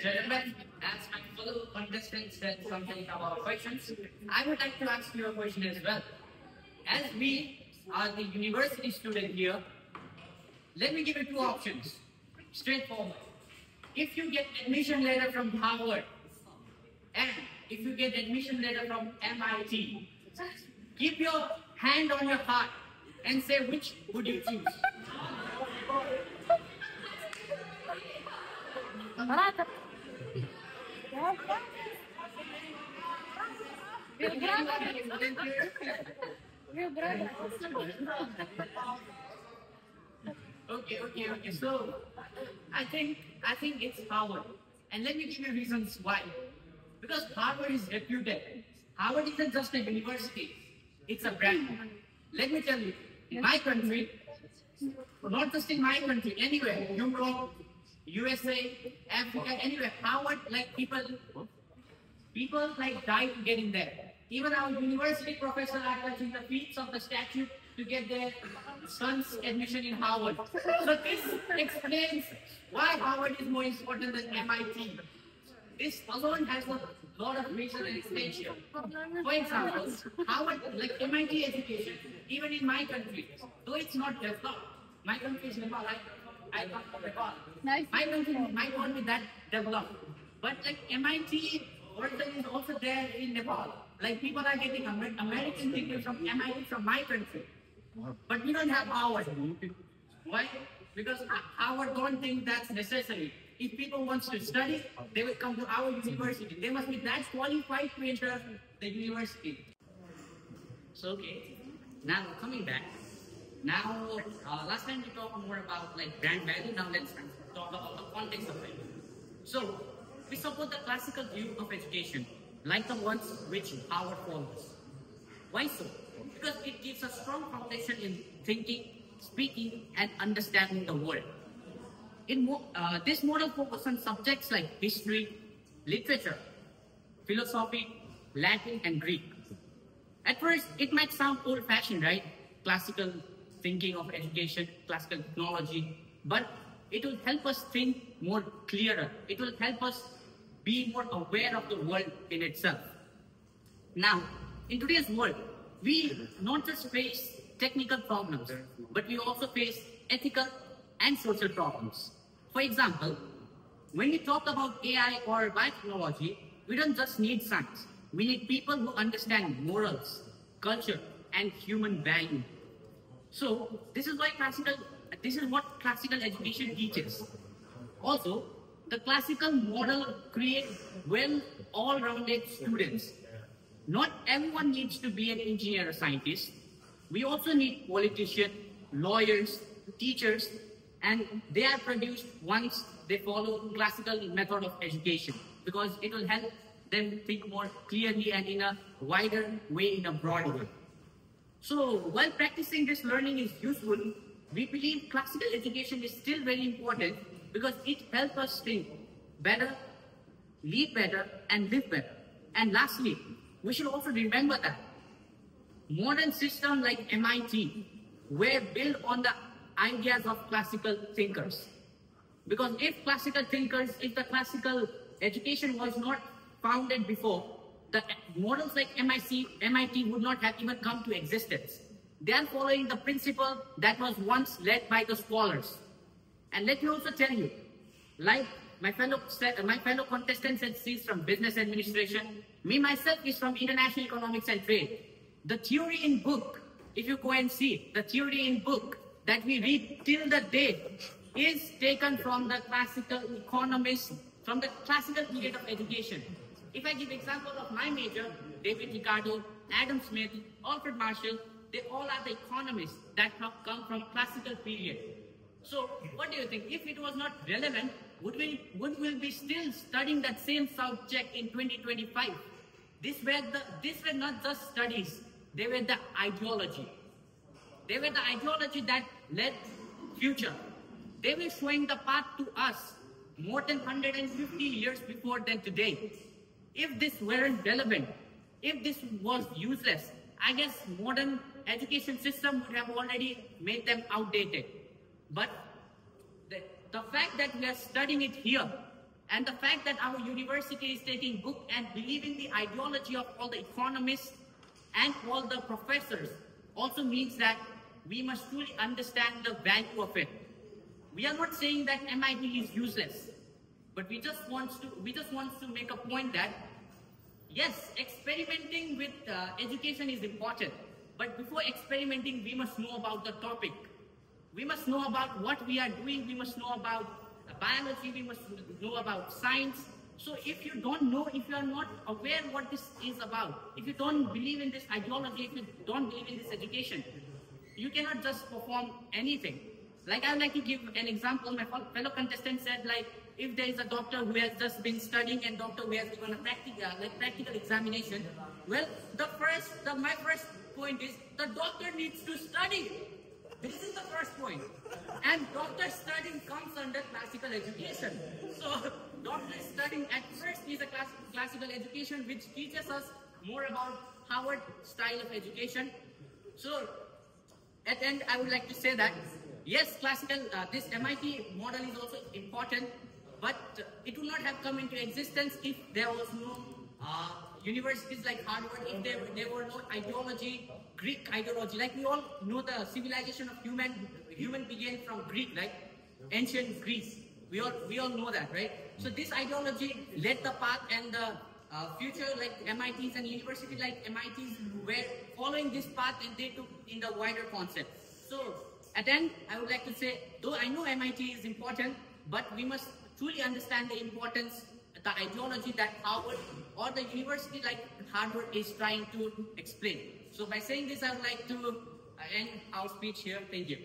gentlemen, as my fellow contestants said something about questions, I would like to ask you a question as well. As we are the university student here, let me give you two options. Straightforward. If you get admission letter from Harvard and if you get admission letter from MIT, keep your hand on your heart and say which would you choose. Okay. So I think it's Harvard. And let me give you reasons why. Because Harvard is reputed. Harvard isn't just a university, it's a brand. Let me tell you, in my country, not just in my country, anywhere, Europe, USA, Africa, anywhere, Harvard, like people like die to get in there. Even our university professors are touching the feet of the statue to get their son's admission in Harvard. So this explains why Harvard is more important than MIT. This alone has a lot of reason and extension. For example, Harvard, like MIT education, even in my country, though it's not developed, my country is Nepal, I come from Nepal. Nice. My country might not be that developed, but like MIT version is also there in Nepal. Like people are getting American degrees from MIT from my country, but we don't have Harvard. Why? Because Harvard don't think that's necessary. If people want to study, they will come to our university. They must be that qualified to enter the university. So okay, now coming back. Now, last time we talked more about like brand value. Now let's talk about the context of it. So we support the classical view of education, like the ones which Harvard follows. Why so? Because it gives a strong foundation in thinking, speaking, and understanding the world. This model focuses on subjects like history, literature, philosophy, Latin, and Greek. At first, it might sound old-fashioned, right? Classical thinking of education, classical technology, but it will help us think more clearer. It will help us be more aware of the world in itself. Now, in today's world, we not just face technical problems, but we also face ethical and social problems. For example, when we talk about AI or biotechnology, we don't just need science. We need people who understand morals, culture, and human value. So this is what classical education teaches. Also, the classical model creates well all-rounded students. Not everyone needs to be an engineer or scientist. We also need politicians, lawyers, teachers, and they are produced once they follow classical method of education, because it will help them think more clearly and in a wider way, in a broad way. So while practicing this learning is useful, we believe classical education is still very important because it helps us think better, lead better, and live better. And lastly, we should also remember that modern systems like MIT were built on the ideas of classical thinkers. Because if the classical education was not founded before, the models like MIT would not have even come to existence. They are following the principle that was once led by the scholars. And let me also tell you, like my fellow contestant said, she's from business administration. Me myself is from international economics and trade. The theory in book, if you go and see, the theory in book that we read till the date is taken from the classical economists, from the classical period of education. If I give example of my major, David Ricardo, Adam Smith, Alfred Marshall, they all are the economists that have come from classical period. So what do you think? If it was not relevant, would we be still studying that same subject in 2025? These were not just studies, they were the ideology. They were the ideology that led future. They were showing the path to us more than 150 years before than today. If this weren't relevant, if this was useless, I guess modern education system would have already made them outdated. But the fact that we are studying it here And the fact that our university is taking book and believing the ideology of all the economists and all the professors also means that we must truly understand the value of it. We are not saying that MIT is useless, but we just want to make a point that yes, experimenting with education is important, but before experimenting, we must know about the topic. We must know about what we are doing. We must know about biology. We must know about science. So if you don't know, if you are not aware what this is about, if you don't believe in this ideology, if you don't believe in this education, you cannot just perform anything. Like I would like to give an example. My fellow contestant said, like, if there is a doctor who has just been studying and doctor who has given a practical examination, well, my first point is the doctor needs to study. This is the first point. And doctor studying comes under classical education. So doctor studying at first is a classical education which teaches us more about Harvard style of education. So at the end, I would like to say that yes, this MIT model is also important, but it would not have come into existence if there was no universities like Harvard, if there were no ideology, Greek ideology. Like we all know, the civilization of human began from Greek, like ancient Greece. We all know that, right? So this ideology led the path, and the future like MITs and universities like MITs were following this path, and they took in the wider concept. So at the end, I would like to say, though I know MIT is important, but we must truly understand the importance, the ideology that Harvard or the university like Harvard is trying to explain. So by saying this, I would like to end our speech here. Thank you.